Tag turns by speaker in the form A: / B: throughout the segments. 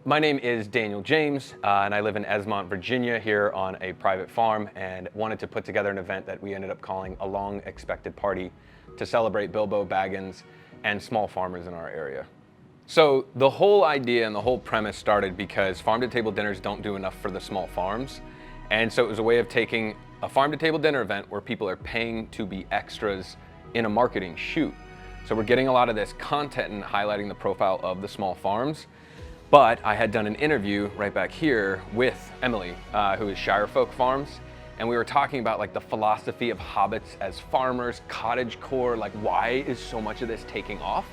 A: My name is Daniel James, and I live in Esmont, Virginia, here on a private farm, and wanted to put together an event that we ended up calling a long expected party to celebrate Bilbo Baggins and small farmers in our area. So the whole idea and the whole premise started because farm-to-table dinners don't do enough for the small farms. And so it was a way of taking a farm-to-table dinner event where people are paying to be extras in a marketing shoot. So we're getting a lot of this content and highlighting the profile of the small farms. But I had done an interview right back here with Emily, who is Shirefolk Farms. And we were talking about like the philosophy of hobbits as farmers, cottagecore, like why is so much of this taking off?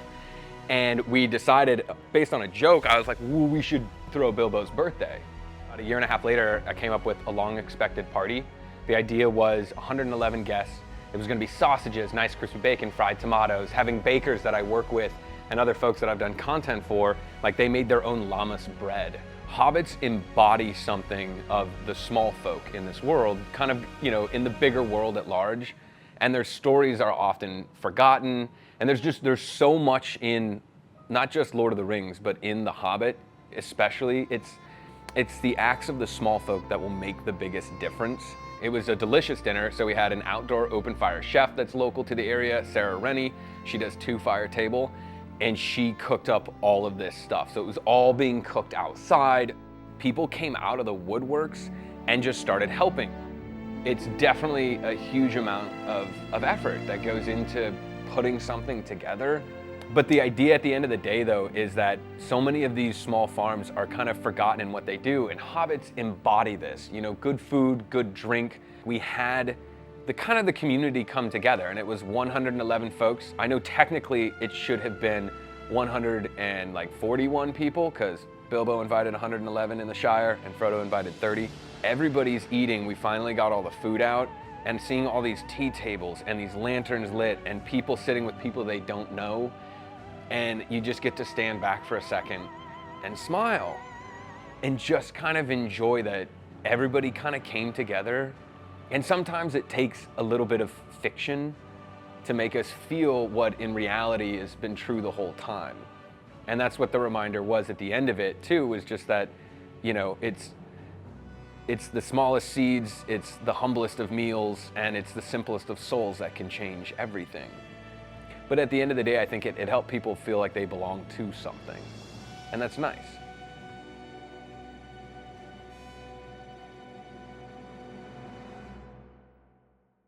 A: And we decided, based on a joke, I was like, ooh, we should throw Bilbo's birthday. About a year and a half later, I came up with a long expected party. The idea was 111 guests. It was gonna be sausages, nice crispy bacon, fried tomatoes, having bakers that I work with and other folks that I've done content for, like they made their own lammas bread. Hobbits embody something of the small folk in this world, kind of, in the bigger world at large. And their stories are often forgotten. And there's so much in, not just Lord of the Rings, but in The Hobbit especially. It's the acts of the small folk that will make the biggest difference. It was a delicious dinner, so we had an outdoor open fire chef that's local to the area, Sarah Rennie. She does 2 Fire Table, and she cooked up all of this stuff. So it was all being cooked outside. People came out of the woodworks and just started helping. It's definitely a huge amount of effort that goes into putting something together. But the idea at the end of the day, though, is that so many of these small farms are kind of forgotten in what they do, and hobbits embody this. Good food, good drink. We had the community come together, and it was 111 folks. I know technically it should have been 141 people, because Bilbo invited 111 in the Shire, and Frodo invited 30. Everybody's eating. We finally got all the food out. And seeing all these tea tables and these lanterns lit and people sitting with people they don't know, and you just get to stand back for a second and smile and just kind of enjoy that everybody kind of came together. And sometimes it takes a little bit of fiction to make us feel what in reality has been true the whole time. And that's what the reminder was at the end of it too, was just that, it's the smallest seeds, it's the humblest of meals, and it's the simplest of souls that can change everything. But at the end of the day, I think it helped people feel like they belong to something. And that's nice.